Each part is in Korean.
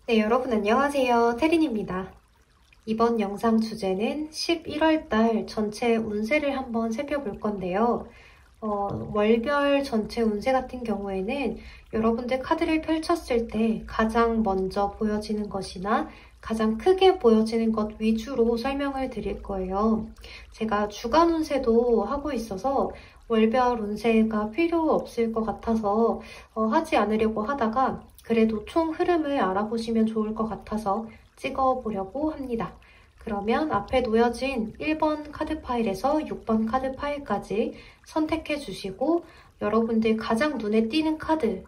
네, 여러분 안녕하세요. 태린입니다. 이번 영상 주제는 11월달 전체 운세를 한번 살펴볼 건데요. 월별 전체 운세 같은 경우에는 여러분들 카드를 펼쳤을 때 가장 먼저 보여지는 것이나 가장 크게 보여지는 것 위주로 설명을 드릴 거예요. 제가 주간 운세도 하고 있어서 월별 운세가 필요 없을 것 같아서 하지 않으려고 하다가 그래도 총 흐름을 알아보시면 좋을 것 같아서 찍어보려고 합니다. 그러면 앞에 놓여진 1번 카드 파일에서 6번 카드 파일까지 선택해 주시고 여러분들 가장 눈에 띄는 카드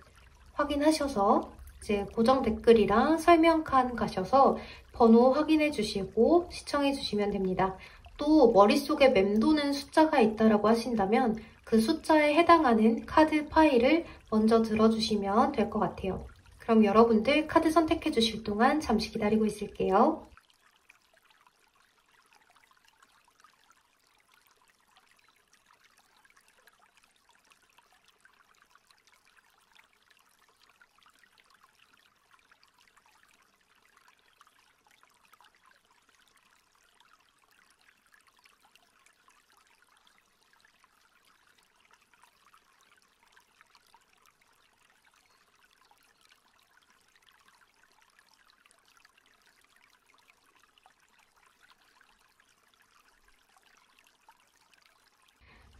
확인하셔서 이제 고정 댓글이랑 설명칸 가셔서 번호 확인해 주시고 시청해 주시면 됩니다. 또 머릿속에 맴도는 숫자가 있다라고 하신다면 그 숫자에 해당하는 카드 파일을 먼저 들어주시면 될 것 같아요. 그럼 여러분들 카드 선택해 주실 동안 잠시 기다리고 있을게요.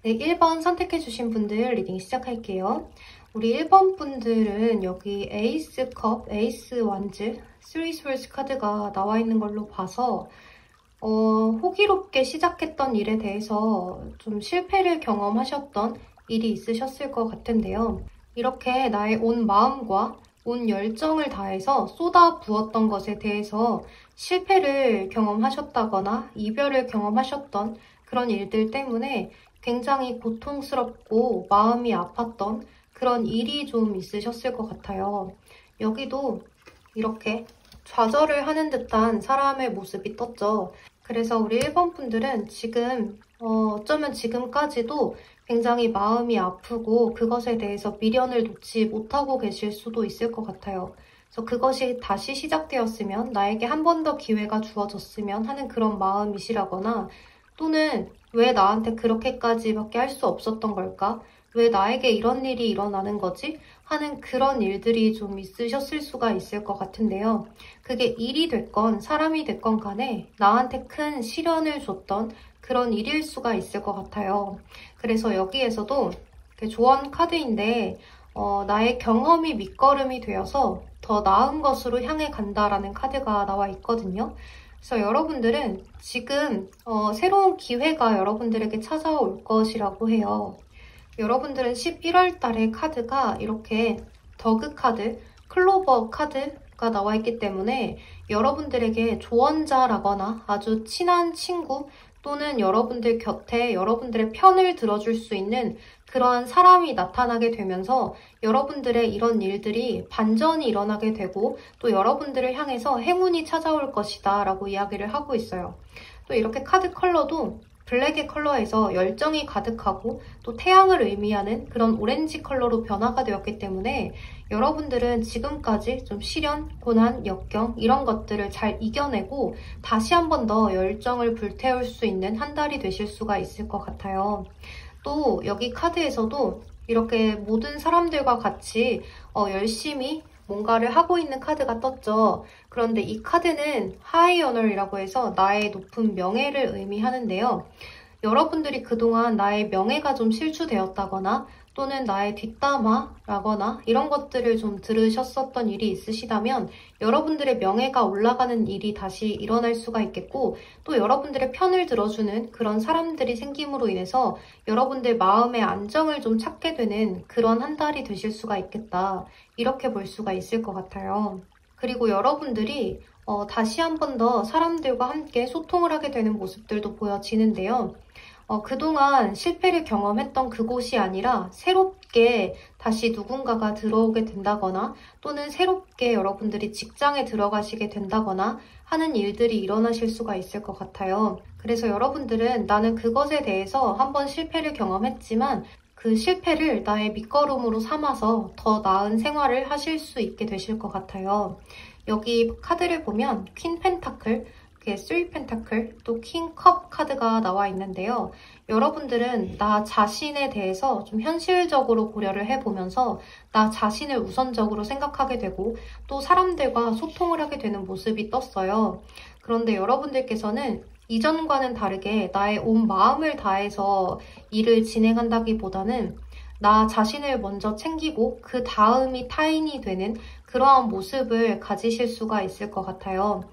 네, 1번 선택해주신 분들 리딩 시작할게요. 우리 1번 분들은 여기 에이스 컵, 에이스 완즈, 3 스월드 카드가 나와 있는 걸로 봐서 호기롭게 시작했던 일에 대해서 좀 실패를 경험하셨던 일이 있으셨을 것 같은데요. 이렇게 나의 온 마음과 온 열정을 다해서 쏟아 부었던 것에 대해서 실패를 경험하셨다거나 이별을 경험하셨던 그런 일들 때문에 굉장히 고통스럽고 마음이 아팠던 그런 일이 좀 있으셨을 것 같아요. 여기도 이렇게 좌절을 하는 듯한 사람의 모습이 떴죠. 그래서 우리 1번 분들은 지금 어쩌면 지금까지도 굉장히 마음이 아프고 그것에 대해서 미련을 놓지 못하고 계실 수도 있을 것 같아요. 그래서 그것이 다시 시작되었으면 나에게 한 번 더 기회가 주어졌으면 하는 그런 마음이시라거나 또는 왜 나한테 그렇게까지밖에 할 수 없었던 걸까? 왜 나에게 이런 일이 일어나는 거지? 하는 그런 일들이 좀 있으셨을 수가 있을 것 같은데요. 그게 일이 됐건 사람이 됐건 간에 나한테 큰 시련을 줬던 그런 일일 수가 있을 것 같아요. 그래서 여기에서도 조언 카드인데 나의 경험이 밑거름이 되어서 더 나은 것으로 향해 간다라는 카드가 나와 있거든요. 그래서 여러분들은 지금 새로운 기회가 여러분들에게 찾아올 것이라고 해요. 여러분들은 11월 달에 카드가 이렇게 더그 카드, 클로버 카드가 나와 있기 때문에 여러분들에게 조언자라거나 아주 친한 친구 또는 여러분들 곁에 여러분들의 편을 들어줄 수 있는 그러한 사람이 나타나게 되면서 여러분들의 이런 일들이 반전이 일어나게 되고 또 여러분들을 향해서 행운이 찾아올 것이다 라고 이야기를 하고 있어요. 또 이렇게 카드 컬러도 블랙의 컬러에서 열정이 가득하고 또 태양을 의미하는 그런 오렌지 컬러로 변화가 되었기 때문에 여러분들은 지금까지 좀 시련, 고난, 역경 이런 것들을 잘 이겨내고 다시 한 번 더 열정을 불태울 수 있는 한 달이 되실 수가 있을 것 같아요. 또 여기 카드에서도 이렇게 모든 사람들과 같이 열심히 뭔가를 하고 있는 카드가 떴죠. 그런데 이 카드는 하이 어널이라고 해서 나의 높은 명예를 의미하는데요. 여러분들이 그동안 나의 명예가 좀 실추되었다거나 또는 나의 뒷담화라거나 이런 것들을 좀 들으셨었던 일이 있으시다면 여러분들의 명예가 올라가는 일이 다시 일어날 수가 있겠고 또 여러분들의 편을 들어주는 그런 사람들이 생김으로 인해서 여러분들 마음의 안정을 좀 찾게 되는 그런 한 달이 되실 수가 있겠다. 이렇게 볼 수가 있을 것 같아요. 그리고 여러분들이 다시 한 번 더 사람들과 함께 소통을 하게 되는 모습들도 보여지는데요. 그동안 실패를 경험했던 그곳이 아니라 새롭게 다시 누군가가 들어오게 된다거나 또는 새롭게 여러분들이 직장에 들어가시게 된다거나 하는 일들이 일어나실 수가 있을 것 같아요. 그래서 여러분들은 나는 그것에 대해서 한번 실패를 경험했지만 그 실패를 나의 밑거름으로 삼아서 더 나은 생활을 하실 수 있게 되실 것 같아요. 여기 카드를 보면 퀸 펜타클, 3 펜타클, 또 킹 컵 카드가 나와 있는데요. 여러분들은 나 자신에 대해서 좀 현실적으로 고려를 해보면서 나 자신을 우선적으로 생각하게 되고 또 사람들과 소통을 하게 되는 모습이 떴어요. 그런데 여러분들께서는 이전과는 다르게 나의 온 마음을 다해서 일을 진행한다기보다는 나 자신을 먼저 챙기고 그 다음이 타인이 되는 그러한 모습을 가지실 수가 있을 것 같아요.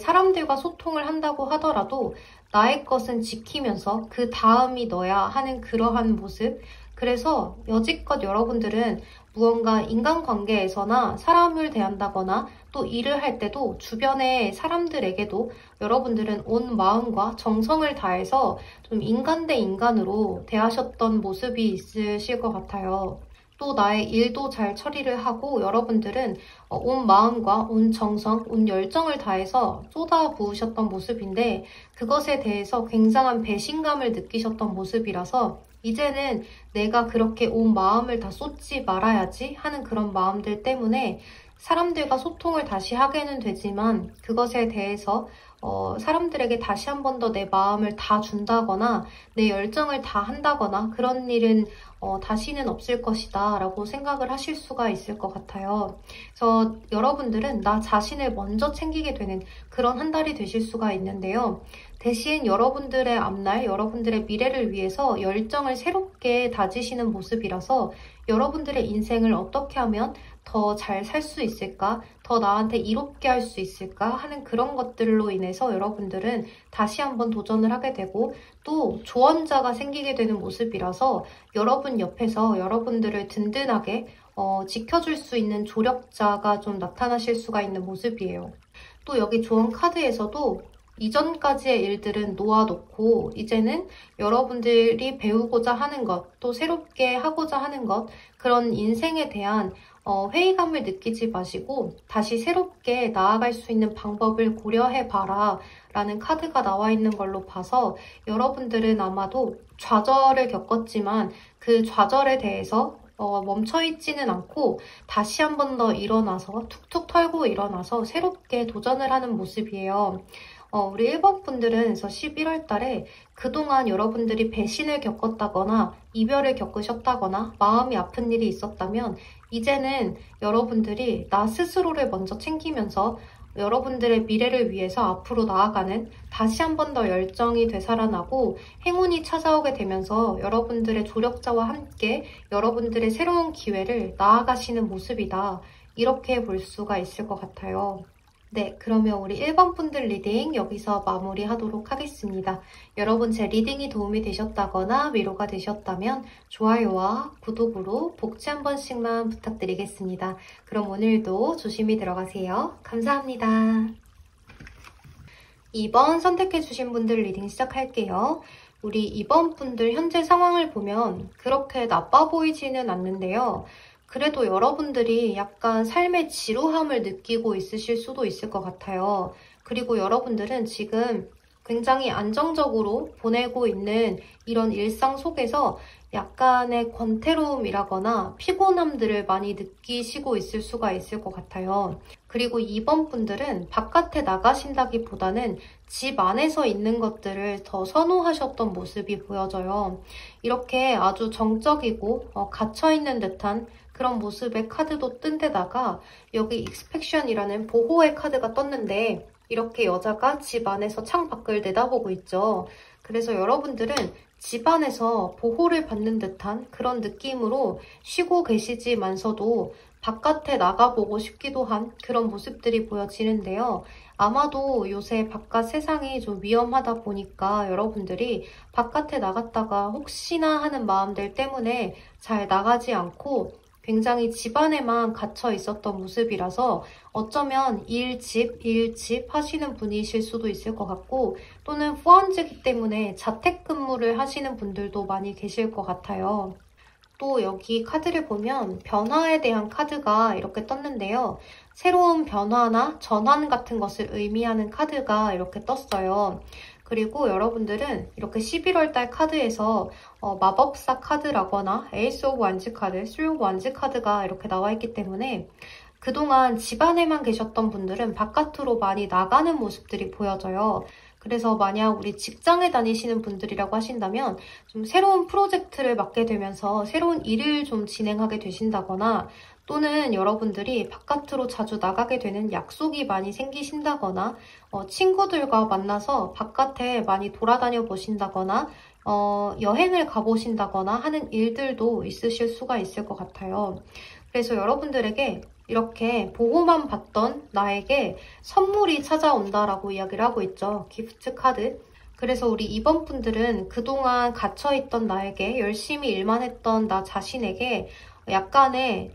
사람들과 소통을 한다고 하더라도 나의 것은 지키면서 그 다음이 너야 하는 그러한 모습. 그래서 여지껏 여러분들은 무언가 인간관계에서나 사람을 대한다거나 또 일을 할 때도 주변의 사람들에게도 여러분들은 온 마음과 정성을 다해서 좀 인간 대 인간으로 대하셨던 모습이 있으실 것 같아요. 또 나의 일도 잘 처리를 하고 여러분들은 온 마음과 온 정성, 온 열정을 다해서 쏟아부으셨던 모습인데 그것에 대해서 굉장한 배신감을 느끼셨던 모습이라서 이제는 내가 그렇게 온 마음을 다 쏟지 말아야지 하는 그런 마음들 때문에 사람들과 소통을 다시 하게는 되지만 그것에 대해서 사람들에게 다시 한 번 더 내 마음을 다 준다거나 내 열정을 다 한다거나 그런 일은 다시는 없을 것이다 라고 생각을 하실 수가 있을 것 같아요. 그래서 여러분들은 나 자신을 먼저 챙기게 되는 그런 한 달이 되실 수가 있는데요. 대신 여러분들의 앞날, 여러분들의 미래를 위해서 열정을 새롭게 다지시는 모습이라서 여러분들의 인생을 어떻게 하면 더 잘 살 수 있을까? 더 나한테 이롭게 할 수 있을까? 하는 그런 것들로 인해서 여러분들은 다시 한번 도전을 하게 되고 또 조언자가 생기게 되는 모습이라서 여러분 옆에서 여러분들을 든든하게 지켜줄 수 있는 조력자가 좀 나타나실 수가 있는 모습이에요. 또 여기 조언 카드에서도 이전까지의 일들은 놓아놓고 이제는 여러분들이 배우고자 하는 것, 또 새롭게 하고자 하는 것, 그런 인생에 대한 회의감을 느끼지 마시고 다시 새롭게 나아갈 수 있는 방법을 고려해봐라 라는 카드가 나와 있는 걸로 봐서 여러분들은 아마도 좌절을 겪었지만 그 좌절에 대해서 멈춰있지는 않고 다시 한 번 더 일어나서 툭툭 털고 일어나서 새롭게 도전을 하는 모습이에요. 우리 1번 분들은 그래서 11월 달에 그동안 여러분들이 배신을 겪었다거나 이별을 겪으셨다거나 마음이 아픈 일이 있었다면 이제는 여러분들이 나 스스로를 먼저 챙기면서 여러분들의 미래를 위해서 앞으로 나아가는 다시 한 번 더 열정이 되살아나고 행운이 찾아오게 되면서 여러분들의 조력자와 함께 여러분들의 새로운 기회를 나아가시는 모습이다. 이렇게 볼 수가 있을 것 같아요. 네, 그러면 우리 1번 분들 리딩 여기서 마무리하도록 하겠습니다. 여러분 제 리딩이 도움이 되셨다거나 위로가 되셨다면 좋아요와 구독으로 복지 한 번씩만 부탁드리겠습니다. 그럼 오늘도 조심히 들어가세요. 감사합니다. 2번 선택해주신 분들 리딩 시작할게요. 우리 2번 분들 현재 상황을 보면 그렇게 나빠 보이지는 않는데요. 그래도 여러분들이 약간 삶의 지루함을 느끼고 있으실 수도 있을 것 같아요. 그리고 여러분들은 지금 굉장히 안정적으로 보내고 있는 이런 일상 속에서 약간의 권태로움이라거나 피곤함들을 많이 느끼시고 있을 수가 있을 것 같아요. 그리고 2번 분들은 바깥에 나가신다기보다는 집 안에서 있는 것들을 더 선호하셨던 모습이 보여져요. 이렇게 아주 정적이고 갇혀있는 듯한 그런 모습의 카드도 뜬 데다가 여기 익스펙션이라는 보호의 카드가 떴는데 이렇게 여자가 집 안에서 창 밖을 내다보고 있죠. 그래서 여러분들은 집 안에서 보호를 받는 듯한 그런 느낌으로 쉬고 계시지만서도 바깥에 나가보고 싶기도 한 그런 모습들이 보여지는데요. 아마도 요새 바깥 세상이 좀 위험하다 보니까 여러분들이 바깥에 나갔다가 혹시나 하는 마음들 때문에 잘 나가지 않고 굉장히 집안에만 갇혀 있었던 모습이라서 어쩌면 일집 하시는 분이실 수도 있을 것 같고 또는 후원제기 때문에 자택근무를 하시는 분들도 많이 계실 것 같아요. 또 여기 카드를 보면 변화에 대한 카드가 이렇게 떴는데요. 새로운 변화나 전환 같은 것을 의미하는 카드가 이렇게 떴어요. 그리고 여러분들은 이렇게 11월 달 카드에서 마법사 카드라거나 에이스 오브 완즈 카드, 3 오브 완즈 카드가 이렇게 나와 있기 때문에 그동안 집안에만 계셨던 분들은 바깥으로 많이 나가는 모습들이 보여져요. 그래서 만약 우리 직장에 다니시는 분들이라고 하신다면 좀 새로운 프로젝트를 맡게 되면서 새로운 일을 좀 진행하게 되신다거나 또는 여러분들이 바깥으로 자주 나가게 되는 약속이 많이 생기신다거나 친구들과 만나서 바깥에 많이 돌아다녀 보신다거나 여행을 가보신다거나 하는 일들도 있으실 수가 있을 것 같아요. 그래서 여러분들에게 이렇게 보고만 받던 나에게 선물이 찾아온다라고 이야기를 하고 있죠. 기프트 카드. 그래서 우리 2번 분들은 그동안 갇혀있던 나에게 열심히 일만 했던 나 자신에게 약간의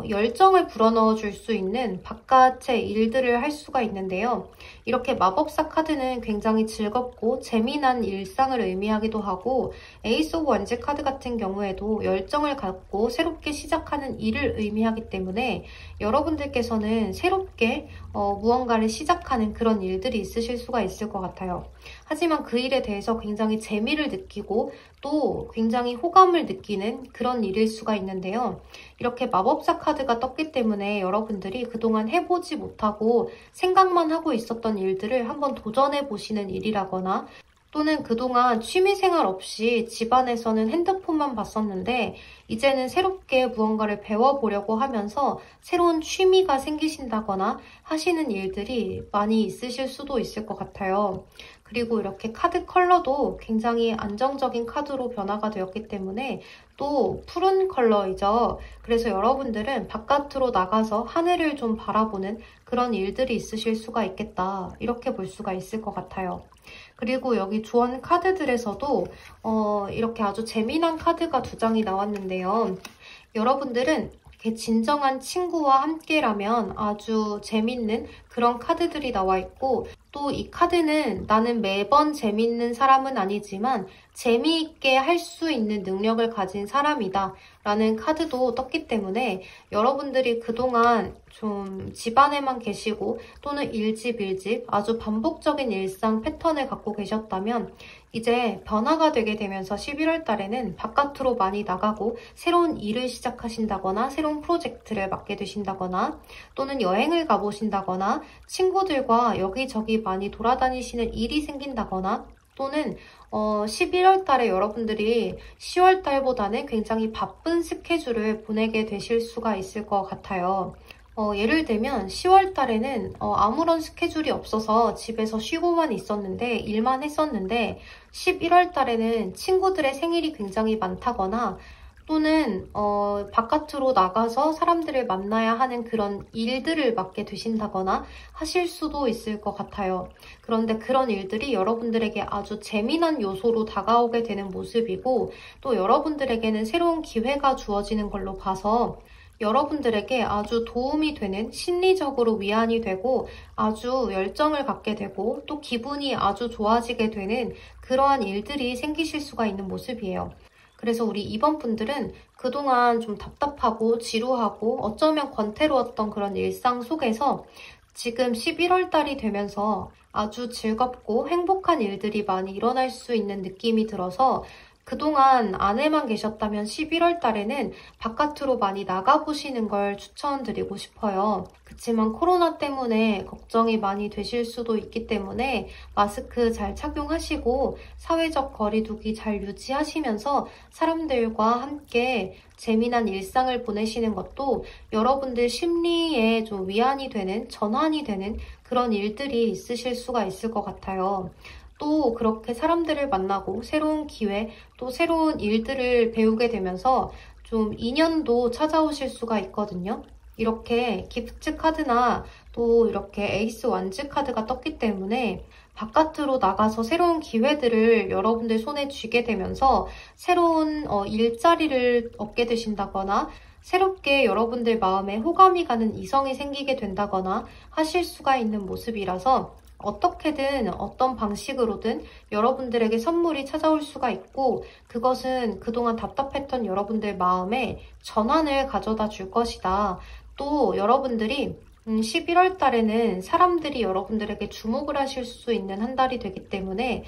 열정을 불어넣어 줄 수 있는 바깥의 일들을 할 수가 있는데요. 이렇게 마법사 카드는 굉장히 즐겁고 재미난 일상을 의미하기도 하고 에이스 오브 원즈 카드 같은 경우에도 열정을 갖고 새롭게 시작하는 일을 의미하기 때문에 여러분들께서는 새롭게 무언가를 시작하는 그런 일들이 있으실 수가 있을 것 같아요. 하지만 그 일에 대해서 굉장히 재미를 느끼고 또 굉장히 호감을 느끼는 그런 일일 수가 있는데요. 이렇게 마법사 카드가 떴기 때문에 여러분들이 그동안 해보지 못하고 생각만 하고 있었던 일들을 한번 도전해 보시는 일이라거나 또는 그동안 취미생활 없이 집안에서는 핸드폰만 봤었는데 이제는 새롭게 무언가를 배워보려고 하면서 새로운 취미가 생기신다거나 하시는 일들이 많이 있으실 수도 있을 것 같아요. 그리고 이렇게 카드 컬러도 굉장히 안정적인 카드로 변화가 되었기 때문에 또 푸른 컬러이죠. 그래서 여러분들은 바깥으로 나가서 하늘을 좀 바라보는 그런 일들이 있으실 수가 있겠다. 이렇게 볼 수가 있을 것 같아요. 그리고 여기 조언 카드들에서도 이렇게 아주 재미난 카드가 2장이 나왔는데요. 여러분들은 이렇게 진정한 친구와 함께라면 아주 재밌는 그런 카드들이 나와 있고 또 이 카드는 나는 매번 재밌는 사람은 아니지만 재미있게 할 수 있는 능력을 가진 사람이다 라는 카드도 떴기 때문에 여러분들이 그동안 좀 집안에만 계시고 또는 일집 아주 반복적인 일상 패턴을 갖고 계셨다면 이제 변화가 되게 되면서 11월 달에는 바깥으로 많이 나가고 새로운 일을 시작하신다거나 새로운 프로젝트를 맡게 되신다거나 또는 여행을 가보신다거나 친구들과 여기저기 많이 돌아다니시는 일이 생긴다거나 또는 11월 달에 여러분들이 10월 달보다는 굉장히 바쁜 스케줄을 보내게 되실 수가 있을 것 같아요. 예를 들면 10월 달에는 아무런 스케줄이 없어서 집에서 쉬고만 있었는데 일만 했었는데 11월 달에는 친구들의 생일이 굉장히 많다거나 또는 바깥으로 나가서 사람들을 만나야 하는 그런 일들을 맡게 되신다거나 하실 수도 있을 것 같아요. 그런데 그런 일들이 여러분들에게 아주 재미난 요소로 다가오게 되는 모습이고 또 여러분들에게는 새로운 기회가 주어지는 걸로 봐서 여러분들에게 아주 도움이 되는 심리적으로 위안이 되고 아주 열정을 갖게 되고 또 기분이 아주 좋아지게 되는 그러한 일들이 생기실 수가 있는 모습이에요. 그래서 우리 2번 분들은 그동안 좀 답답하고 지루하고 어쩌면 권태로웠던 그런 일상 속에서 지금 11월 달이 되면서 아주 즐겁고 행복한 일들이 많이 일어날 수 있는 느낌이 들어서 그동안 안에만 계셨다면 11월 달에는 바깥으로 많이 나가보시는 걸 추천드리고 싶어요. 그치만 코로나 때문에 걱정이 많이 되실 수도 있기 때문에 마스크 잘 착용하시고 사회적 거리 두기 잘 유지하시면서 사람들과 함께 재미난 일상을 보내시는 것도 여러분들 심리에 좀 위안이 되는, 전환이 되는 그런 일들이 있으실 수가 있을 것 같아요. 또 그렇게 사람들을 만나고 새로운 기회, 또 새로운 일들을 배우게 되면서 좀 인연도 찾아오실 수가 있거든요. 이렇게 기프트 카드나 또 이렇게 에이스 완즈 카드가 떴기 때문에 바깥으로 나가서 새로운 기회들을 여러분들 손에 쥐게 되면서 새로운 일자리를 얻게 되신다거나 새롭게 여러분들 마음에 호감이 가는 이성이 생기게 된다거나 하실 수가 있는 모습이라서 어떻게든 어떤 방식으로든 여러분들에게 선물이 찾아올 수가 있고 그것은 그동안 답답했던 여러분들 마음에 전환을 가져다 줄 것이다. 또 여러분들이 11월 달에는 사람들이 여러분들에게 주목을 하실 수 있는 한 달이 되기 때문에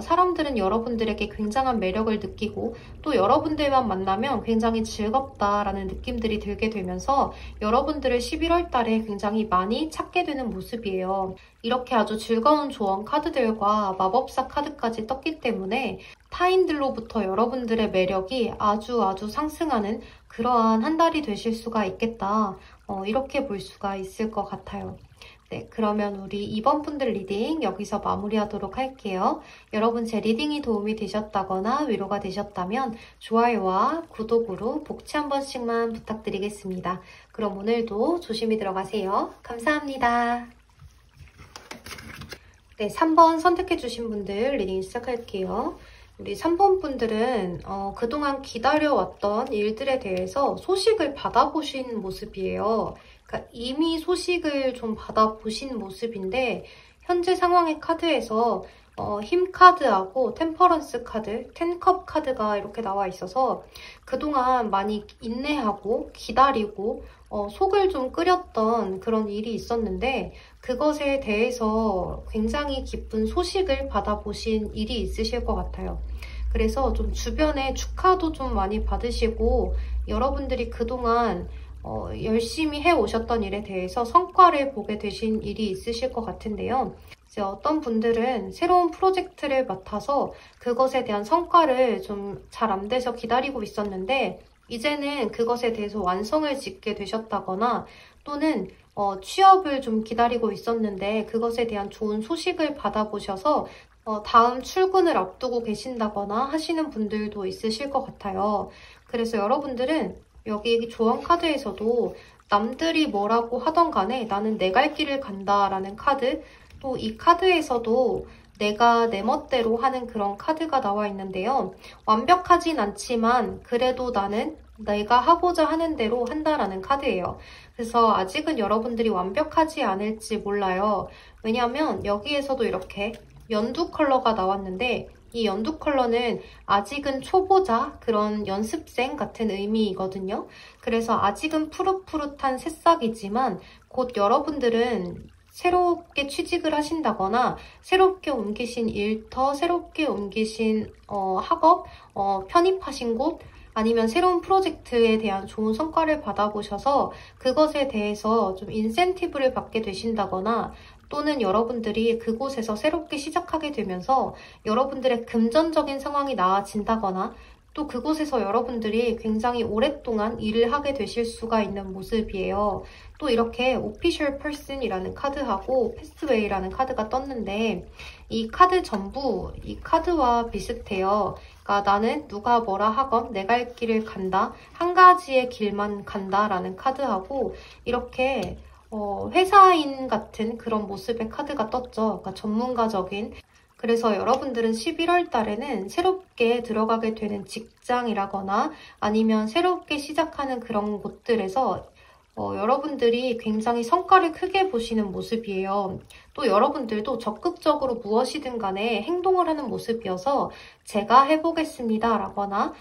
사람들은 여러분들에게 굉장한 매력을 느끼고 또 여러분들만 만나면 굉장히 즐겁다라는 느낌들이 들게 되면서 여러분들을 11월 달에 굉장히 많이 찾게 되는 모습이에요. 이렇게 아주 즐거운 조언 카드들과 마법사 카드까지 떴기 때문에 타인들로부터 여러분들의 매력이 아주 상승하는 그러한 한 달이 되실 수가 있겠다. 이렇게 볼 수가 있을 것 같아요. 네, 그러면 우리 이번 분들 리딩 여기서 마무리하도록 할게요. 여러분 제 리딩이 도움이 되셨다거나 위로가 되셨다면 좋아요와 구독으로 복치 한 번씩만 부탁드리겠습니다. 그럼 오늘도 조심히 들어가세요. 감사합니다. 네, 3번 선택해주신 분들 리딩 시작할게요. 우리 3번 분들은 그동안 기다려왔던 일들에 대해서 소식을 받아보신 모습이에요. 그러니까 이미 소식을 좀 받아보신 모습인데 현재 상황의 카드에서 힘 카드하고 템퍼런스 카드, 10컵 카드가 이렇게 나와 있어서 그동안 많이 인내하고 기다리고 속을 좀 끓였던 그런 일이 있었는데 그것에 대해서 굉장히 기쁜 소식을 받아보신 일이 있으실 것 같아요. 그래서 좀 주변에 축하도 좀 많이 받으시고 여러분들이 그동안 열심히 해오셨던 일에 대해서 성과를 보게 되신 일이 있으실 것 같은데요. 이제 어떤 분들은 새로운 프로젝트를 맡아서 그것에 대한 성과를 좀 잘 안 돼서 기다리고 있었는데 이제는 그것에 대해서 완성을 짓게 되셨다거나 또는 취업을 좀 기다리고 있었는데 그것에 대한 좋은 소식을 받아보셔서 다음 출근을 앞두고 계신다거나 하시는 분들도 있으실 것 같아요. 그래서 여러분들은 여기 조언 카드에서도 남들이 뭐라고 하던 간에 나는 내 갈 길을 간다라는 카드, 또 이 카드에서도 내가 내 멋대로 하는 그런 카드가 나와 있는데요. 완벽하진 않지만 그래도 나는 내가 하고자 하는 대로 한다라는 카드예요. 그래서 아직은 여러분들이 완벽하지 않을지 몰라요. 왜냐하면 여기에서도 이렇게 연두 컬러가 나왔는데 이 연두 컬러는 아직은 초보자, 그런 연습생 같은 의미이거든요. 그래서 아직은 푸릇푸릇한 새싹이지만 곧 여러분들은 새롭게 취직을 하신다거나 새롭게 옮기신 일터, 새롭게 옮기신 학업, 편입하신 곳, 아니면 새로운 프로젝트에 대한 좋은 성과를 받아보셔서 그것에 대해서 좀 인센티브를 받게 되신다거나 또는 여러분들이 그곳에서 새롭게 시작하게 되면서 여러분들의 금전적인 상황이 나아진다거나 또 그곳에서 여러분들이 굉장히 오랫동안 일을 하게 되실 수가 있는 모습이에요. 또 이렇게 Official Person이라는 카드하고 Pathway라는 카드가 떴는데 이 카드 전부 이 카드와 비슷해요. 그러니까 나는 누가 뭐라 하건 내 갈 길을 간다. 한 가지의 길만 간다라는 카드하고 이렇게 회사인 같은 그런 모습의 카드가 떴죠. 그러니까 전문가적인. 그래서 여러분들은 11월 달에는 새롭게 들어가게 되는 직장이라거나 아니면 새롭게 시작하는 그런 곳들에서 여러분들이 굉장히 성과를 크게 보시는 모습이에요. 또 여러분들도 적극적으로 무엇이든 간에 행동을 하는 모습이어서 제가 해보겠습니다 라거나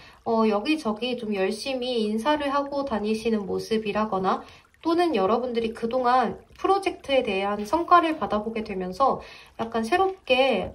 여기저기 좀 열심히 인사를 하고 다니시는 모습이라거나 또는 여러분들이 그동안 프로젝트에 대한 성과를 받아보게 되면서 약간 새롭게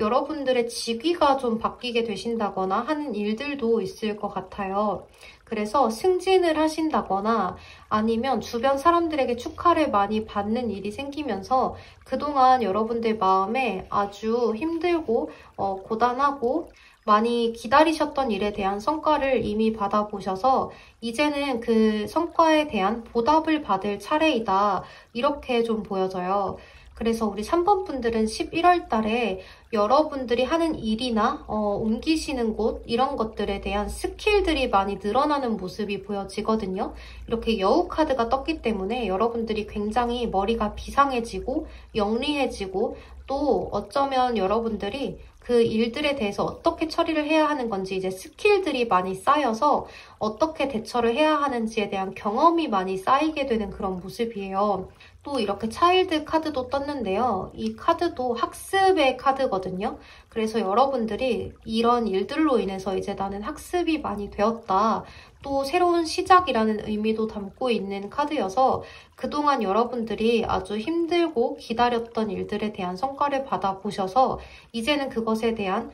여러분들의 직위가 좀 바뀌게 되신다거나 하는 일들도 있을 것 같아요. 그래서 승진을 하신다거나 아니면 주변 사람들에게 축하를 많이 받는 일이 생기면서 그동안 여러분들 마음에 아주 힘들고 고단하고 많이 기다리셨던 일에 대한 성과를 이미 받아보셔서 이제는 그 성과에 대한 보답을 받을 차례이다. 이렇게 좀 보여져요. 그래서 우리 3번 분들은 11월 달에 여러분들이 하는 일이나 옮기시는 곳 이런 것들에 대한 스킬들이 많이 늘어나는 모습이 보여지거든요. 이렇게 여우 카드가 떴기 때문에 여러분들이 굉장히 머리가 비상해지고 영리해지고 또 어쩌면 여러분들이 그 일들에 대해서 어떻게 처리를 해야 하는 건지 이제 스킬들이 많이 쌓여서 어떻게 대처를 해야 하는지에 대한 경험이 많이 쌓이게 되는 그런 모습이에요. 또 이렇게 차일드 카드도 떴는데요. 이 카드도 학습의 카드거든요. 그래서 여러분들이 이런 일들로 인해서 이제 나는 학습이 많이 되었다. 또 새로운 시작이라는 의미도 담고 있는 카드여서 그동안 여러분들이 아주 힘들고 기다렸던 일들에 대한 성과를 받아보셔서 이제는 그것에 대한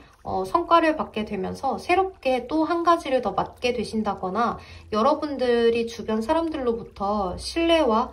성과를 받게 되면서 새롭게 또 한 가지를 더 맡게 되신다거나 여러분들이 주변 사람들로부터 신뢰와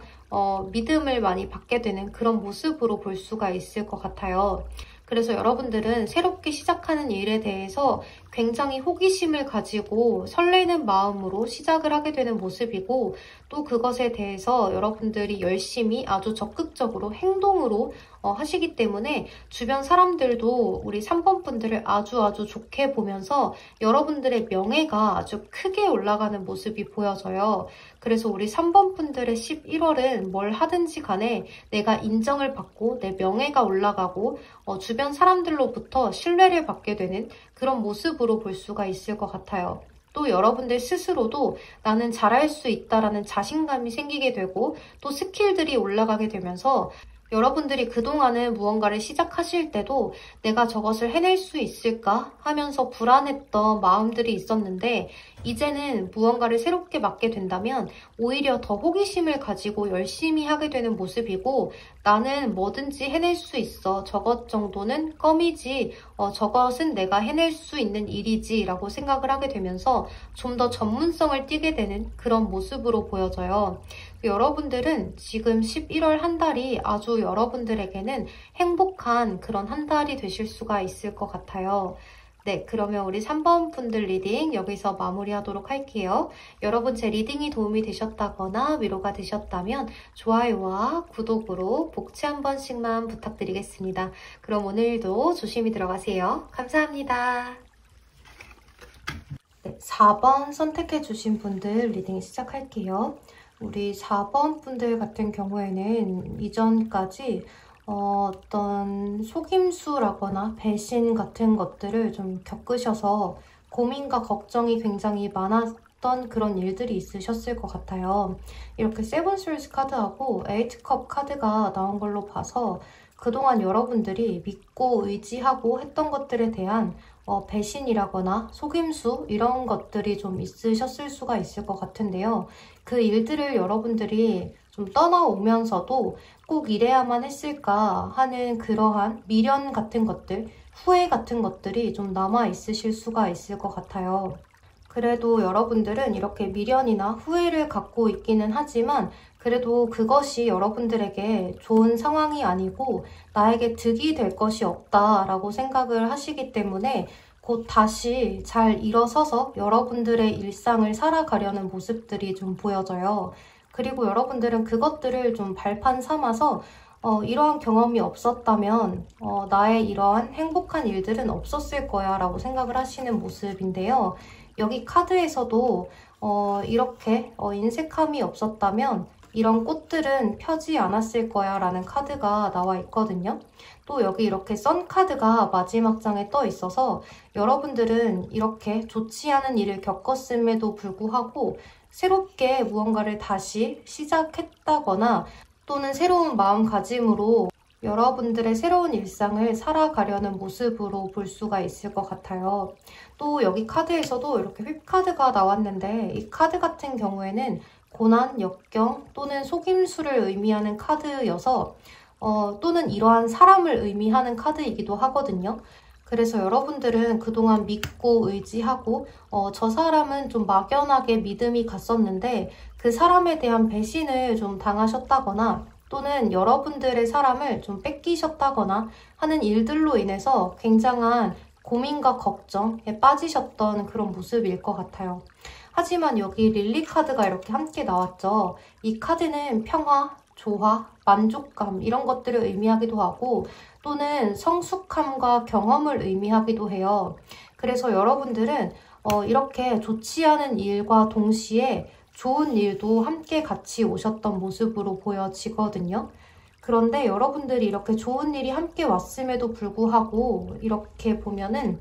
믿음을 많이 받게 되는 그런 모습으로 볼 수가 있을 것 같아요. 그래서 여러분들은 새롭게 시작하는 일에 대해서 굉장히 호기심을 가지고 설레는 마음으로 시작을 하게 되는 모습이고 또 그것에 대해서 여러분들이 열심히 아주 적극적으로 행동으로 하시기 때문에 주변 사람들도 우리 3번 분들을 아주 좋게 보면서 여러분들의 명예가 아주 크게 올라가는 모습이 보여져요. 그래서 우리 3번 분들의 11월은 뭘 하든지 간에 내가 인정을 받고 내 명예가 올라가고 주변 사람들로부터 신뢰를 받게 되는 그런 모습으로 볼 수가 있을 것 같아요. 또 여러분들 스스로도 나는 잘할 수 있다라는 자신감이 생기게 되고 또 스킬들이 올라가게 되면서 여러분들이 그동안은 무언가를 시작하실 때도 내가 저것을 해낼 수 있을까 하면서 불안했던 마음들이 있었는데 이제는 무언가를 새롭게 맡게 된다면 오히려 더 호기심을 가지고 열심히 하게 되는 모습이고 나는 뭐든지 해낼 수 있어. 저것 정도는 껌이지. 저것은 내가 해낼 수 있는 일이지 라고 생각을 하게 되면서 좀 더 전문성을 띠게 되는 그런 모습으로 보여져요. 여러분들은 지금 11월 한 달이 아주 여러분들에게는 행복한 그런 한 달이 되실 수가 있을 것 같아요. 네, 그러면 우리 3번 분들 리딩 여기서 마무리하도록 할게요. 여러분 제 리딩이 도움이 되셨다거나 위로가 되셨다면 좋아요와 구독으로 복치 한 번씩만 부탁드리겠습니다. 그럼 오늘도 조심히 들어가세요. 감사합니다. 네, 4번 선택해주신 분들 리딩 시작할게요. 우리 4번 분들 같은 경우에는 이전까지 어떤 속임수라거나 배신 같은 것들을 좀 겪으셔서 고민과 걱정이 굉장히 많았던 그런 일들이 있으셨을 것 같아요. 이렇게 세븐 스월스 카드하고 에이트 컵 카드가 나온 걸로 봐서 그동안 여러분들이 믿고 의지하고 했던 것들에 대한 배신이라거나 속임수 이런 것들이 좀 있으셨을 수가 있을 것 같은데요. 그 일들을 여러분들이 좀 떠나오면서도 꼭 이래야만 했을까 하는 그러한 미련 같은 것들, 후회 같은 것들이 좀 남아있으실 수가 있을 것 같아요. 그래도 여러분들은 이렇게 미련이나 후회를 갖고 있기는 하지만 그래도 그것이 여러분들에게 좋은 상황이 아니고 나에게 득이 될 것이 없다라고 생각을 하시기 때문에 곧 다시 잘 일어서서 여러분들의 일상을 살아가려는 모습들이 좀 보여져요. 그리고 여러분들은 그것들을 좀 발판 삼아서 이러한 경험이 없었다면 나의 이러한 행복한 일들은 없었을 거야 라고 생각을 하시는 모습인데요. 여기 카드에서도 이렇게 인색함이 없었다면 이런 꽃들은 펴지 않았을 거야 라는 카드가 나와 있거든요. 또 여기 이렇게 선 카드가 마지막 장에 떠 있어서 여러분들은 이렇게 좋지 않은 일을 겪었음에도 불구하고 새롭게 무언가를 다시 시작했다거나 또는 새로운 마음가짐으로 여러분들의 새로운 일상을 살아가려는 모습으로 볼 수가 있을 것 같아요. 또 여기 카드에서도 이렇게 휩카드가 나왔는데 이 카드 같은 경우에는 고난, 역경 또는 속임수를 의미하는 카드여서 또는 이러한 사람을 의미하는 카드이기도 하거든요. 그래서 여러분들은 그동안 믿고 의지하고 저 사람은 좀 막연하게 믿음이 갔었는데 그 사람에 대한 배신을 좀 당하셨다거나 또는 여러분들의 사람을 좀 뺏기셨다거나 하는 일들로 인해서 굉장한 고민과 걱정에 빠지셨던 그런 모습일 것 같아요. 하지만 여기 릴리 카드가 이렇게 함께 나왔죠. 이 카드는 평화, 조화, 만족감 이런 것들을 의미하기도 하고 또는 성숙함과 경험을 의미하기도 해요. 그래서 여러분들은 이렇게 좋지 않은 일과 동시에 좋은 일도 함께 같이 오셨던 모습으로 보여지거든요. 그런데 여러분들이 이렇게 좋은 일이 함께 왔음에도 불구하고 이렇게 보면은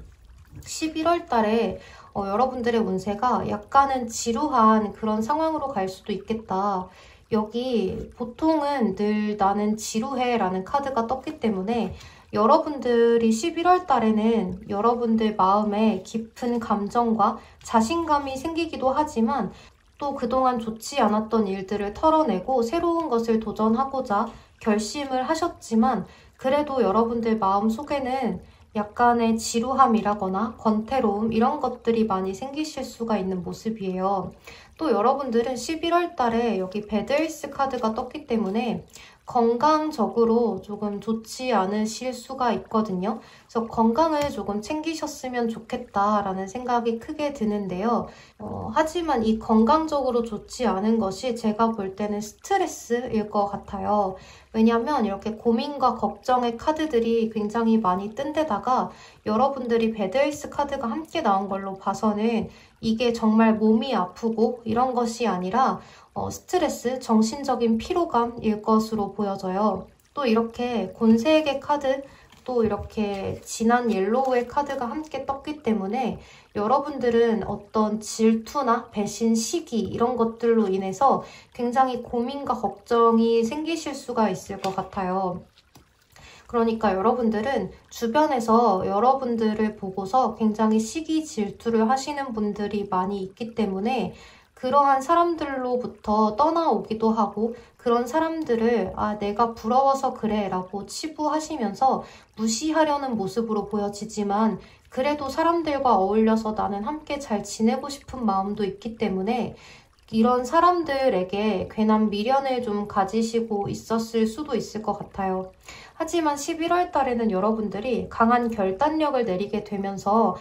11월 달에 여러분들의 운세가 약간은 지루한 그런 상황으로 갈 수도 있겠다. 여기 보통은 늘 나는 지루해 라는 카드가 떴기 때문에 여러분들이 11월 달에는 여러분들 마음에 깊은 감정과 자신감이 생기기도 하지만 또 그동안 좋지 않았던 일들을 털어내고 새로운 것을 도전하고자 결심을 하셨지만 그래도 여러분들 마음속에는 약간의 지루함이라거나 권태로움 이런 것들이 많이 생기실 수가 있는 모습이에요. 또 여러분들은 11월 달에 여기 배드에이스 카드가 떴기 때문에 건강적으로 조금 좋지 않으실 수가 있거든요. 그래서 건강을 조금 챙기셨으면 좋겠다라는 생각이 크게 드는데요. 하지만 이 건강적으로 좋지 않은 것이 제가 볼 때는 스트레스일 것 같아요. 왜냐면 이렇게 고민과 걱정의 카드들이 굉장히 많이 뜬 데다가 여러분들이 배드에이스 카드가 함께 나온 걸로 봐서는 이게 정말 몸이 아프고 이런 것이 아니라 스트레스, 정신적인 피로감일 것으로 보여져요. 또 이렇게 곤세에게 카드, 또 이렇게 진한 옐로우의 카드가 함께 떴기 때문에 여러분들은 어떤 질투나 배신, 시기 이런 것들로 인해서 굉장히 고민과 걱정이 생기실 수가 있을 것 같아요. 그러니까 여러분들은 주변에서 여러분들을 보고서 굉장히 시기 질투를 하시는 분들이 많이 있기 때문에 그러한 사람들로부터 떠나오기도 하고 그런 사람들을 내가 부러워서 그래 라고 치부하시면서 무시하려는 모습으로 보여지지만 그래도 사람들과 어울려서 나는 함께 잘 지내고 싶은 마음도 있기 때문에 이런 사람들에게 괜한 미련을 좀 가지시고 있었을 수도 있을 것 같아요. 하지만 11월 달에는 여러분들이 강한 결단력을 내리게 되면서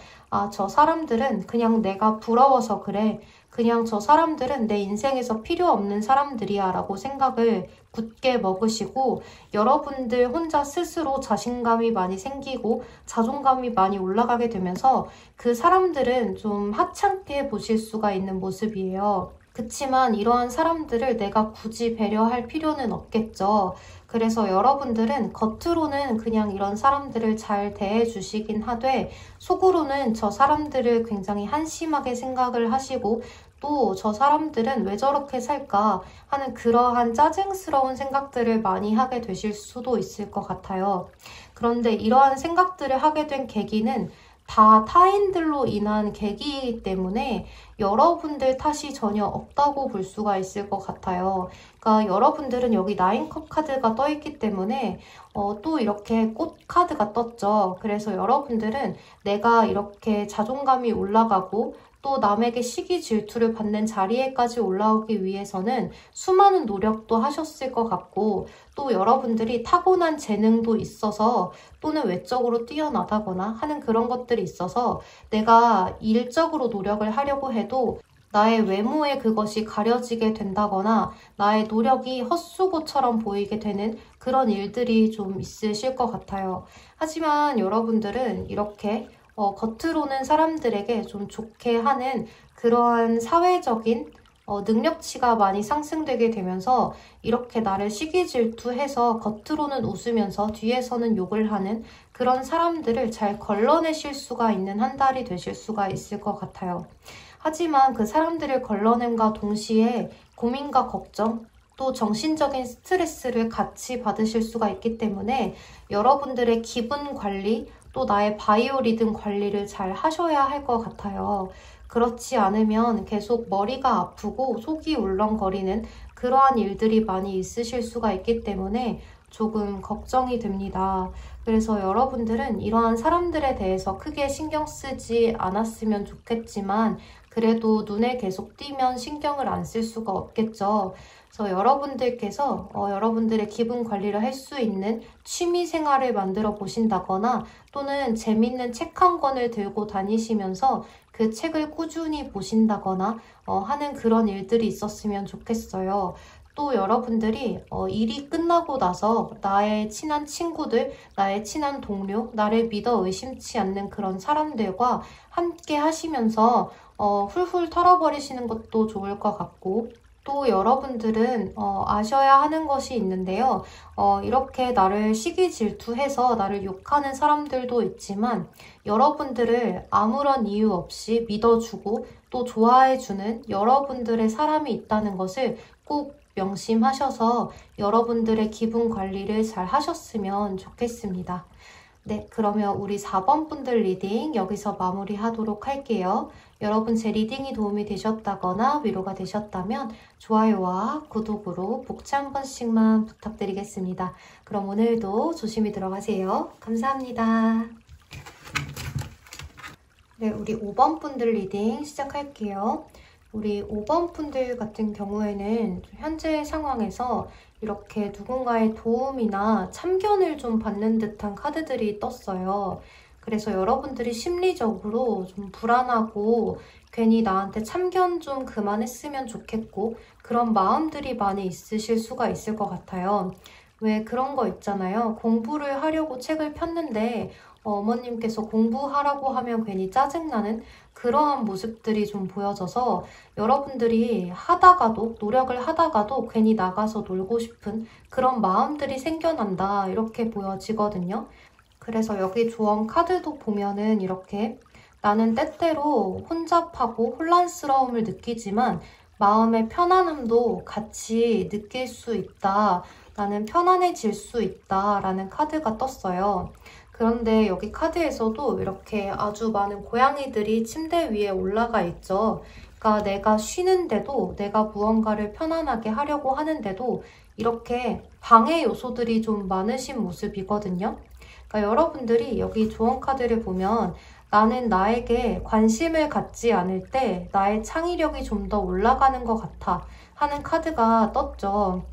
저 사람들은 그냥 내가 부러워서 그래. 그냥 저 사람들은 내 인생에서 필요 없는 사람들이야 라고 생각을 굳게 먹으시고 여러분들 혼자 스스로 자신감이 많이 생기고 자존감이 많이 올라가게 되면서 그 사람들은 좀 하찮게 보실 수가 있는 모습이에요. 그치만 이러한 사람들을 내가 굳이 배려할 필요는 없겠죠. 그래서 여러분들은 겉으로는 그냥 이런 사람들을 잘 대해주시긴 하되 속으로는 저 사람들을 굉장히 한심하게 생각을 하시고 또 저 사람들은 왜 저렇게 살까 하는 그러한 짜증스러운 생각들을 많이 하게 되실 수도 있을 것 같아요. 그런데 이러한 생각들을 하게 된 계기는 다 타인들로 인한 계기이기 때문에 여러분들 탓이 전혀 없다고 볼 수가 있을 것 같아요. 그러니까 여러분들은 여기 9컵 카드가 떠 있기 때문에 또 이렇게 꽃 카드가 떴죠. 그래서 여러분들은 내가 이렇게 자존감이 올라가고 또 남에게 시기 질투를 받는 자리에까지 올라오기 위해서는 수많은 노력도 하셨을 것 같고 또 여러분들이 타고난 재능도 있어서 또는 외적으로 뛰어나다거나 하는 그런 것들이 있어서 내가 일적으로 노력을 하려고 해도 나의 외모에 그것이 가려지게 된다거나 나의 노력이 헛수고처럼 보이게 되는 그런 일들이 좀 있으실 것 같아요. 하지만 여러분들은 이렇게 겉으로는 사람들에게 좀 좋게 하는 그러한 사회적인 능력치가 많이 상승되게 되면서 이렇게 나를 시기 질투해서 겉으로는 웃으면서 뒤에서는 욕을 하는 그런 사람들을 잘 걸러내실 수가 있는 한 달이 되실 수가 있을 것 같아요. 하지만 그 사람들을 걸러냄과 동시에 고민과 걱정, 또 정신적인 스트레스를 같이 받으실 수가 있기 때문에 여러분들의 기분 관리, 또 나의 바이오리듬 관리를 잘 하셔야 할 것 같아요. 그렇지 않으면 계속 머리가 아프고 속이 울렁거리는 그러한 일들이 많이 있으실 수가 있기 때문에 조금 걱정이 됩니다. 그래서 여러분들은 이러한 사람들에 대해서 크게 신경 쓰지 않았으면 좋겠지만 그래도 눈에 계속 띄면 신경을 안 쓸 수가 없겠죠. 그래서 여러분들께서 여러분들의 기분 관리를 할 수 있는 취미 생활을 만들어 보신다거나 또는 재밌는 책 한 권을 들고 다니시면서 그 책을 꾸준히 보신다거나 하는 그런 일들이 있었으면 좋겠어요. 또 여러분들이 일이 끝나고 나서 나의 친한 친구들, 나의 친한 동료, 나를 믿어 의심치 않는 그런 사람들과 함께 하시면서 훌훌 털어버리시는 것도 좋을 것 같고 또 여러분들은 아셔야 하는 것이 있는데요. 이렇게 나를 시기 질투해서 나를 욕하는 사람들도 있지만 여러분들을 아무런 이유 없이 믿어주고 또 좋아해주는 여러분들의 사람이 있다는 것을 꼭 명심하셔서 여러분들의 기분 관리를 잘 하셨으면 좋겠습니다. 네, 그러면 우리 4번 분들 리딩 여기서 마무리하도록 할게요. 여러분 제 리딩이 도움이 되셨다거나 위로가 되셨다면 좋아요와 구독으로 복채 한 번씩만 부탁드리겠습니다. 그럼 오늘도 조심히 들어가세요. 감사합니다. 네, 우리 5번 분들 리딩 시작할게요. 우리 5번 분들 같은 경우에는 현재 상황에서 이렇게 누군가의 도움이나 참견을 좀 받는 듯한 카드들이 떴어요. 그래서 여러분들이 심리적으로 좀 불안하고 괜히 나한테 참견 좀 그만했으면 좋겠고 그런 마음들이 많이 있으실 수가 있을 것 같아요. 왜 그런 거 있잖아요. 공부를 하려고 책을 폈는데 어머님께서 공부하라고 하면 괜히 짜증나는 그러한 모습들이 좀 보여져서 여러분들이 하다가도 노력을 하다가도 괜히 나가서 놀고 싶은 그런 마음들이 생겨난다 이렇게 보여지거든요. 그래서 여기 조언 카드도 보면은 이렇게 나는 때때로 혼잡하고 혼란스러움을 느끼지만 마음의 편안함도 같이 느낄 수 있다. 나는 편안해질 수 있다 라는 카드가 떴어요. 그런데 여기 카드에서도 이렇게 아주 많은 고양이들이 침대 위에 올라가 있죠. 그러니까 내가 쉬는데도 내가 무언가를 편안하게 하려고 하는데도 이렇게 방해 요소들이 좀 많으신 모습이거든요. 그러니까 여러분들이 여기 조언 카드를 보면 나는 나에게 관심을 갖지 않을 때 나의 창의력이 좀 더 올라가는 것 같아 하는 카드가 떴죠.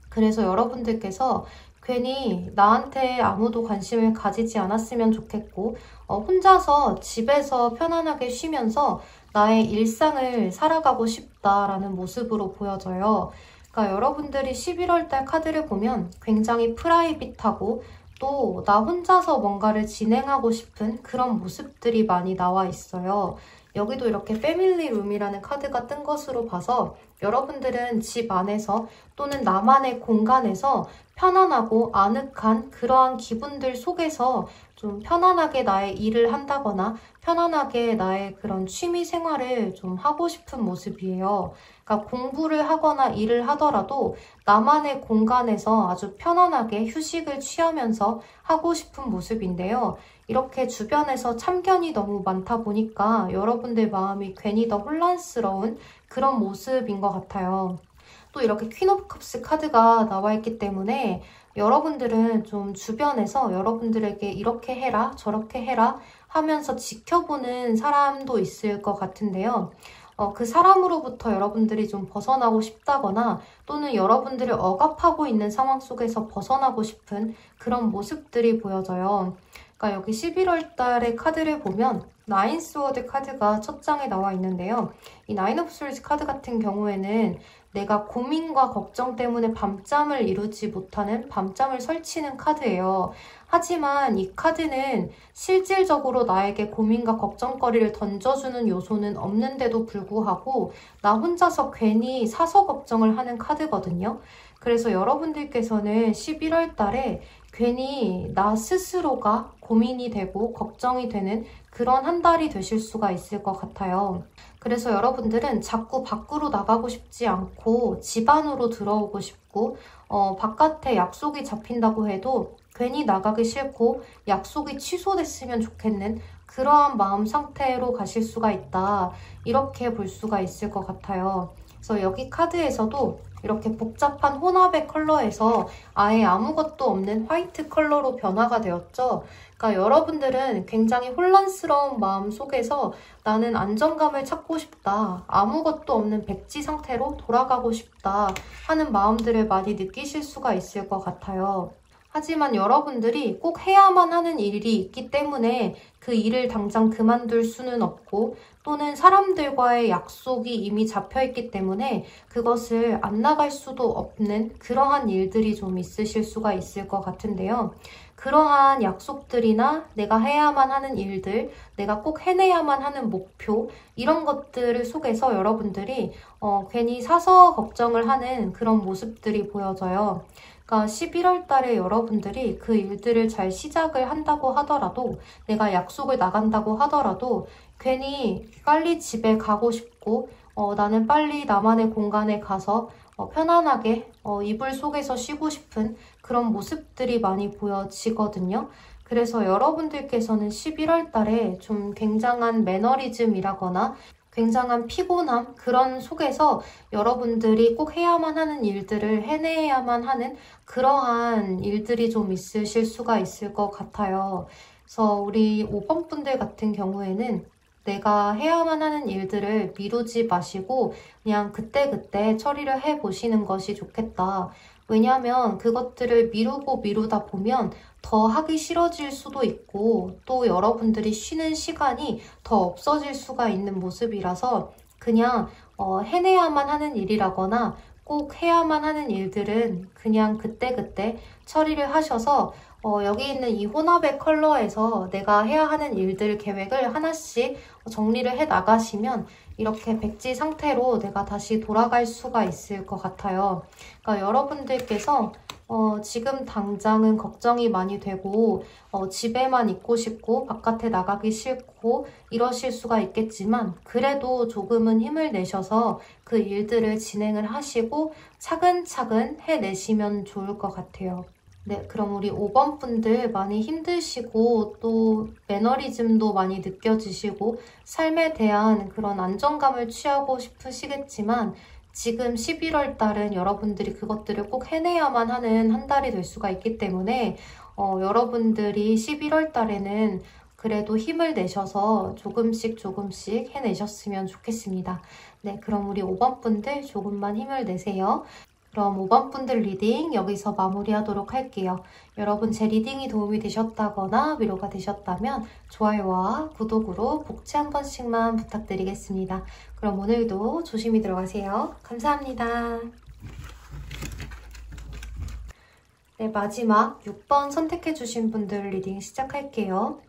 그래서 여러분들께서 괜히 나한테 아무도 관심을 가지지 않았으면 좋겠고 혼자서 집에서 편안하게 쉬면서 나의 일상을 살아가고 싶다라는 모습으로 보여져요. 그러니까 여러분들이 11월 달 카드를 보면 굉장히 프라이빗하고 또 나 혼자서 뭔가를 진행하고 싶은 그런 모습들이 많이 나와 있어요. 여기도 이렇게 패밀리 룸이라는 카드가 뜬 것으로 봐서 여러분들은 집 안에서 또는 나만의 공간에서 편안하고 아늑한 그러한 기분들 속에서 좀 편안하게 나의 일을 한다거나 편안하게 나의 그런 취미 생활을 좀 하고 싶은 모습이에요. 그러니까 공부를 하거나 일을 하더라도 나만의 공간에서 아주 편안하게 휴식을 취하면서 하고 싶은 모습인데요. 이렇게 주변에서 참견이 너무 많다 보니까 여러분들 마음이 괜히 더 혼란스러운 그런 모습인 것 같아요. 또 이렇게 퀸 오브 컵스 카드가 나와 있기 때문에 여러분들은 좀 주변에서 여러분들에게 이렇게 해라 저렇게 해라 하면서 지켜보는 사람도 있을 것 같은데요. 그 사람으로부터 여러분들이 좀 벗어나고 싶다거나 또는 여러분들을 억압하고 있는 상황 속에서 벗어나고 싶은 그런 모습들이 보여져요. 그러니까 여기 11월 달의 카드를 보면 나인 스워드 카드가 첫 장에 나와 있는데요. 이 나인 오브 스워드 카드 같은 경우에는 내가 고민과 걱정 때문에 밤잠을 이루지 못하는 밤잠을 설치는 카드예요. 하지만 이 카드는 실질적으로 나에게 고민과 걱정거리를 던져주는 요소는 없는데도 불구하고 나 혼자서 괜히 사서 걱정을 하는 카드거든요. 그래서 여러분들께서는 11월 달에 괜히 나 스스로가 고민이 되고 걱정이 되는 그런 한 달이 되실 수가 있을 것 같아요. 그래서 여러분들은 자꾸 밖으로 나가고 싶지 않고 집 안으로 들어오고 싶고 바깥에 약속이 잡힌다고 해도 괜히 나가기 싫고 약속이 취소됐으면 좋겠는 그러한 마음 상태로 가실 수가 있다. 이렇게 볼 수가 있을 것 같아요. 그래서 여기 카드에서도 이렇게 복잡한 혼합의 컬러에서 아예 아무것도 없는 화이트 컬러로 변화가 되었죠. 그러니까 여러분들은 굉장히 혼란스러운 마음 속에서 나는 안정감을 찾고 싶다. 아무것도 없는 백지 상태로 돌아가고 싶다 하는 마음들을 많이 느끼실 수가 있을 것 같아요. 하지만 여러분들이 꼭 해야만 하는 일이 있기 때문에 그 일을 당장 그만둘 수는 없고 또는 사람들과의 약속이 이미 잡혀있기 때문에 그것을 안 나갈 수도 없는 그러한 일들이 좀 있으실 수가 있을 것 같은데요. 그러한 약속들이나 내가 해야만 하는 일들, 내가 꼭 해내야만 하는 목표 이런 것들을 속에서 여러분들이 괜히 사서 걱정을 하는 그런 모습들이 보여져요. 그러니까 11월 달에 여러분들이 그 일들을 잘 시작을 한다고 하더라도 내가 약속을 나간다고 하더라도 괜히 빨리 집에 가고 싶고 나는 빨리 나만의 공간에 가서 편안하게 이불 속에서 쉬고 싶은 그런 모습들이 많이 보여지거든요. 그래서 여러분들께서는 11월 달에 좀 굉장한 매너리즘이라거나 굉장한 피곤함, 그런 속에서 여러분들이 꼭 해야만 하는 일들을 해내야만 하는 그러한 일들이 좀 있으실 수가 있을 것 같아요. 그래서 우리 5번 분들 같은 경우에는 내가 해야만 하는 일들을 미루지 마시고 그냥 그때그때 처리를 해보시는 것이 좋겠다. 왜냐하면 그것들을 미루고 미루다 보면 더 하기 싫어질 수도 있고 또 여러분들이 쉬는 시간이 더 없어질 수가 있는 모습이라서 그냥 해내야만 하는 일이라거나 꼭 해야만 하는 일들은 그냥 그때그때 처리를 하셔서 여기 있는 이 혼합의 컬러에서 내가 해야 하는 일들 계획을 하나씩 정리를 해 나가시면 이렇게 백지 상태로 내가 다시 돌아갈 수가 있을 것 같아요. 그러니까 여러분들께서 지금 당장은 걱정이 많이 되고 집에만 있고 싶고 바깥에 나가기 싫고 이러실 수가 있겠지만 그래도 조금은 힘을 내셔서 그 일들을 진행을 하시고 차근차근 해내시면 좋을 것 같아요. 네, 그럼 우리 5번 분들 많이 힘드시고 또 매너리즘도 많이 느껴지시고 삶에 대한 그런 안정감을 취하고 싶으시겠지만 지금 11월 달은 여러분들이 그것들을 꼭 해내야만 하는 한 달이 될 수가 있기 때문에 여러분들이 11월 달에는 그래도 힘을 내셔서 조금씩 해내셨으면 좋겠습니다. 네, 그럼 우리 5번 분들 조금만 힘을 내세요. 그럼 5번 분들 리딩 여기서 마무리하도록 할게요. 여러분 제 리딩이 도움이 되셨다거나 위로가 되셨다면 좋아요와 구독으로 복지 한 번씩만 부탁드리겠습니다. 그럼 오늘도 조심히 들어가세요. 감사합니다. 네, 마지막 6번 선택해주신 분들 리딩 시작할게요.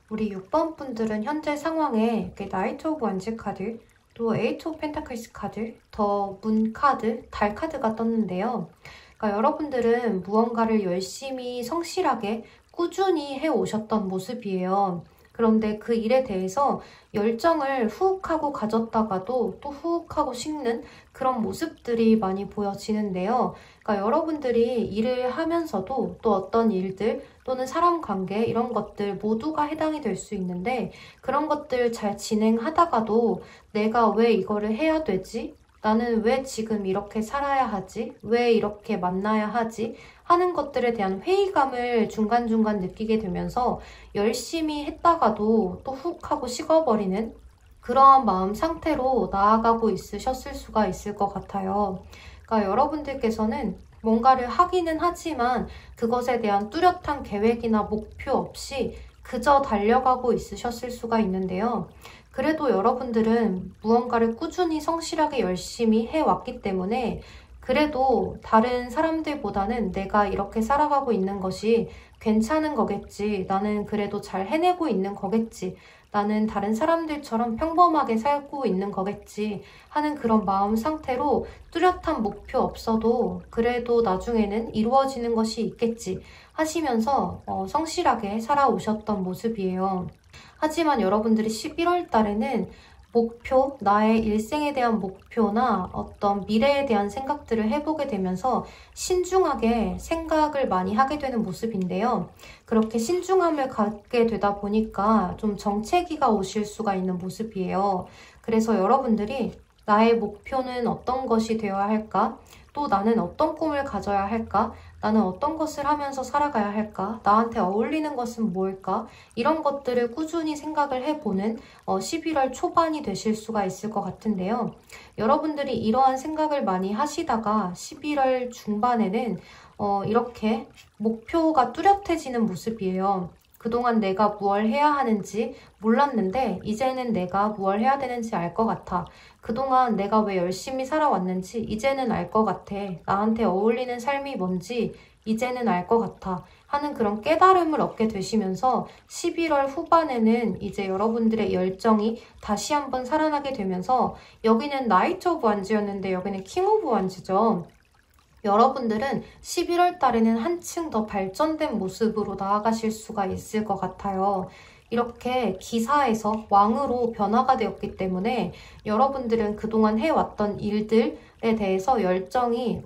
우리 6번 분들은 현재 상황에 이렇게 나이트 오브 원즈 카드, 또 에이트 오브 펜타클스 카드, 더 문 카드, 달 카드가 떴는데요. 그러니까 여러분들은 무언가를 열심히 성실하게 꾸준히 해오셨던 모습이에요. 그런데 그 일에 대해서 열정을 훅 하고 가졌다가도 또 훅 하고 식는 그런 모습들이 많이 보여지는데요. 그러니까 여러분들이 일을 하면서도 또 어떤 일들 또는 사람 관계 이런 것들 모두가 해당이 될 수 있는데 그런 것들 잘 진행하다가도 내가 왜 이거를 해야 되지? 나는 왜 지금 이렇게 살아야 하지? 왜 이렇게 만나야 하지? 하는 것들에 대한 회의감을 중간중간 느끼게 되면서 열심히 했다가도 또 훅 하고 식어버리는 그러한 마음 상태로 나아가고 있으셨을 수가 있을 것 같아요. 그러니까 여러분들께서는 뭔가를 하기는 하지만 그것에 대한 뚜렷한 계획이나 목표 없이 그저 달려가고 있으셨을 수가 있는데요. 그래도 여러분들은 무언가를 꾸준히 성실하게 열심히 해왔기 때문에 그래도 다른 사람들보다는 내가 이렇게 살아가고 있는 것이 괜찮은 거겠지. 나는 그래도 잘 해내고 있는 거겠지. 나는 다른 사람들처럼 평범하게 살고 있는 거겠지 하는 그런 마음 상태로 뚜렷한 목표 없어도 그래도 나중에는 이루어지는 것이 있겠지 하시면서 성실하게 살아오셨던 모습이에요. 하지만 여러분들이 11월 달에는 목표, 나의 일생에 대한 목표나 어떤 미래에 대한 생각들을 해보게 되면서 신중하게 생각을 많이 하게 되는 모습인데요. 그렇게 신중함을 갖게 되다 보니까 좀 정체기가 오실 수가 있는 모습이에요. 그래서 여러분들이 나의 목표는 어떤 것이 되어야 할까? 또 나는 어떤 꿈을 가져야 할까? 나는 어떤 것을 하면서 살아가야 할까? 나한테 어울리는 것은 뭘까? 이런 것들을 꾸준히 생각을 해보는 11월 초반이 되실 수가 있을 것 같은데요. 여러분들이 이러한 생각을 많이 하시다가 11월 중반에는 이렇게 목표가 뚜렷해지는 모습이에요. 그동안 내가 무엇을 해야 하는지 몰랐는데 이제는 내가 무엇을 해야 되는지 알 것 같아. 그동안 내가 왜 열심히 살아왔는지 이제는 알 것 같아. 나한테 어울리는 삶이 뭔지 이제는 알 것 같아. 하는 그런 깨달음을 얻게 되시면서 11월 후반에는 이제 여러분들의 열정이 다시 한번 살아나게 되면서 여기는 나이트 오브 완즈였는데 여기는 킹 오브 완즈죠. 여러분들은 11월 달에는 한층 더 발전된 모습으로 나아가실 수가 있을 것 같아요. 이렇게 기사에서 왕으로 변화가 되었기 때문에 여러분들은 그동안 해왔던 일들에 대해서 열정이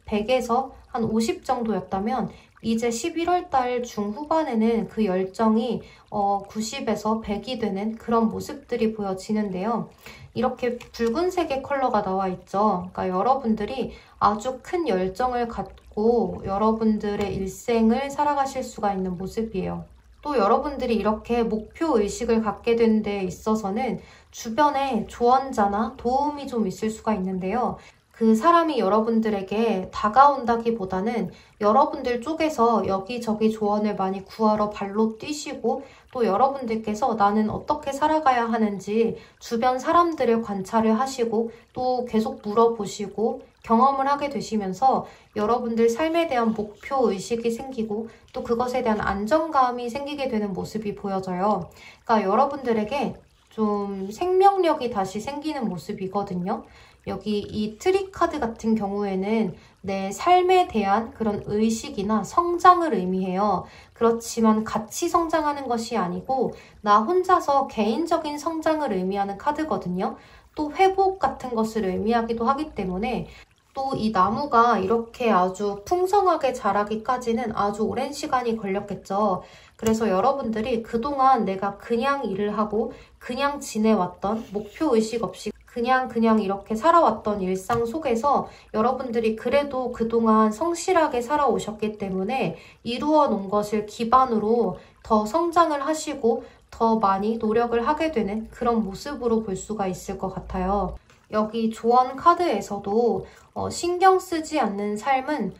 100에서 한 50 정도였다면 이제 11월 달 중후반에는 그 열정이 90에서 100이 되는 그런 모습들이 보여지는데요. 이렇게 붉은색의 컬러가 나와 있죠. 그러니까 여러분들이 아주 큰 열정을 갖고 여러분들의 일생을 살아가실 수가 있는 모습이에요. 또 여러분들이 이렇게 목표의식을 갖게 된 데 있어서는 주변에 조언자나 도움이 좀 있을 수가 있는데요. 그 사람이 여러분들에게 다가온다기보다는 여러분들 쪽에서 여기저기 조언을 많이 구하러 발로 뛰시고 또 여러분들께서 나는 어떻게 살아가야 하는지 주변 사람들을 관찰을 하시고 또 계속 물어보시고 경험을 하게 되시면서 여러분들 삶에 대한 목표의식이 생기고 또 그것에 대한 안정감이 생기게 되는 모습이 보여져요. 그러니까 여러분들에게 좀 생명력이 다시 생기는 모습이거든요. 여기 이 트리 카드 같은 경우에는 내 삶에 대한 그런 의식이나 성장을 의미해요. 그렇지만 같이 성장하는 것이 아니고 나 혼자서 개인적인 성장을 의미하는 카드거든요. 또 회복 같은 것을 의미하기도 하기 때문에 또 이 나무가 이렇게 아주 풍성하게 자라기까지는 아주 오랜 시간이 걸렸겠죠. 그래서 여러분들이 그동안 내가 그냥 일을 하고 그냥 지내왔던 목표의식 없이 그냥 이렇게 살아왔던 일상 속에서 여러분들이 그래도 그동안 성실하게 살아오셨기 때문에 이루어 놓은 것을 기반으로 더 성장을 하시고 더 많이 노력을 하게 되는 그런 모습으로 볼 수가 있을 것 같아요. 여기 조언 카드에서도 신경 쓰지 않는 삶은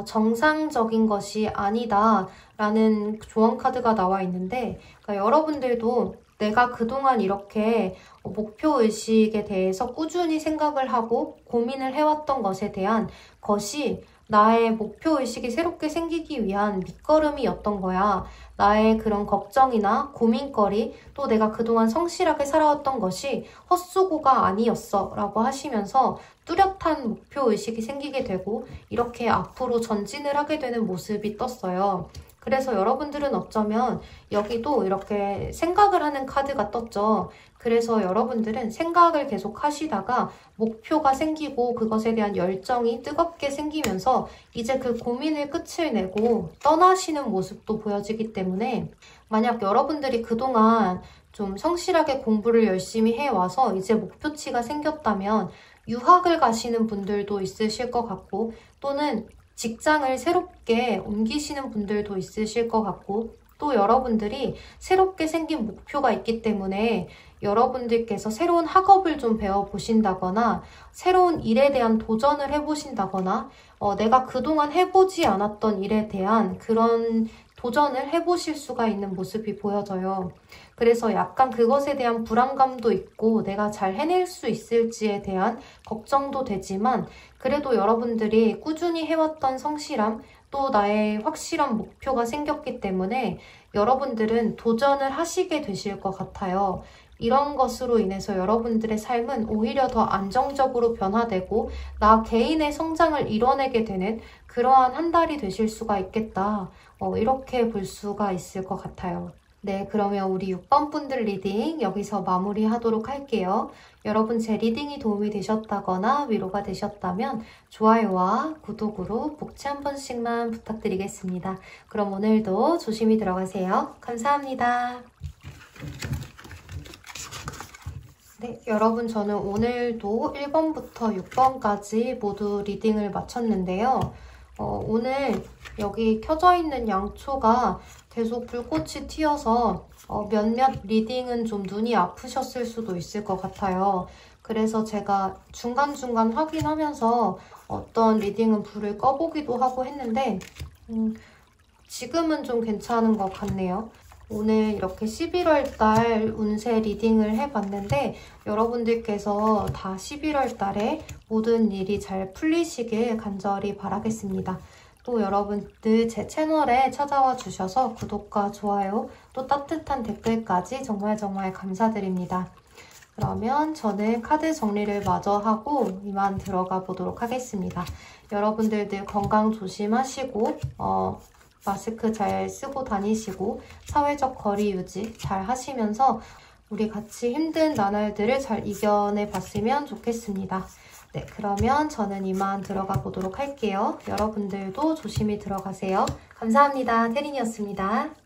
정상적인 것이 아니다 라는 조언 카드가 나와 있는데 그러니까 여러분들도 내가 그동안 이렇게 목표의식에 대해서 꾸준히 생각을 하고 고민을 해왔던 것에 대한 것이 나의 목표의식이 새롭게 생기기 위한 밑거름이었던 거야. 나의 그런 걱정이나 고민거리, 또 내가 그동안 성실하게 살아왔던 것이 헛수고가 아니었어 라고 하시면서 뚜렷한 목표의식이 생기게 되고 이렇게 앞으로 전진을 하게 되는 모습이 떴어요. 그래서 여러분들은 어쩌면 여기도 이렇게 생각을 하는 카드가 떴죠. 그래서 여러분들은 생각을 계속 하시다가 목표가 생기고 그것에 대한 열정이 뜨겁게 생기면서 이제 그 고민을 끝을 내고 떠나시는 모습도 보여지기 때문에 만약 여러분들이 그동안 좀 성실하게 공부를 열심히 해와서 이제 목표치가 생겼다면 유학을 가시는 분들도 있으실 것 같고 또는 직장을 새롭게 옮기시는 분들도 있으실 것 같고 또 여러분들이 새롭게 생긴 목표가 있기 때문에 여러분들께서 새로운 학업을 좀 배워보신다거나 새로운 일에 대한 도전을 해보신다거나 내가 그동안 해보지 않았던 일에 대한 그런 도전을 해보실 수가 있는 모습이 보여져요. 그래서 약간 그것에 대한 불안감도 있고 내가 잘 해낼 수 있을지에 대한 걱정도 되지만 그래도 여러분들이 꾸준히 해왔던 성실함 또 나의 확실한 목표가 생겼기 때문에 여러분들은 도전을 하시게 되실 것 같아요. 이런 것으로 인해서 여러분들의 삶은 오히려 더 안정적으로 변화되고 나 개인의 성장을 이뤄내게 되는 그러한 한 달이 되실 수가 있겠다. 이렇게 볼 수가 있을 것 같아요. 네, 그러면 우리 6번 분들 리딩 여기서 마무리하도록 할게요. 여러분 제 리딩이 도움이 되셨다거나 위로가 되셨다면 좋아요와 구독으로 복채 한 번씩만 부탁드리겠습니다. 그럼 오늘도 조심히 들어가세요. 감사합니다. 네, 여러분 저는 오늘도 1번부터 6번까지 모두 리딩을 마쳤는데요. 오늘 여기 켜져 있는 양초가 계속 불꽃이 튀어서 몇몇 리딩은 좀 눈이 아프셨을 수도 있을 것 같아요. 그래서 제가 중간중간 확인하면서 어떤 리딩은 불을 꺼보기도 하고 했는데 지금은 좀 괜찮은 것 같네요. 오늘 이렇게 11월 달 운세 리딩을 해봤는데 여러분들께서 다 11월 달에 모든 일이 잘 풀리시길 간절히 바라겠습니다. 또 여러분들 제 채널에 찾아와 주셔서 구독과 좋아요 또 따뜻한 댓글까지 정말 감사드립니다. 그러면 저는 카드 정리를 마저 하고 이만 들어가 보도록 하겠습니다. 여러분들 늘 건강 조심하시고 마스크 잘 쓰고 다니시고 사회적 거리 유지 잘 하시면서 우리 같이 힘든 나날들을 잘 이겨내 봤으면 좋겠습니다. 네, 그러면 저는 이만 들어가 보도록 할게요. 여러분들도 조심히 들어가세요. 감사합니다. 태린이었습니다.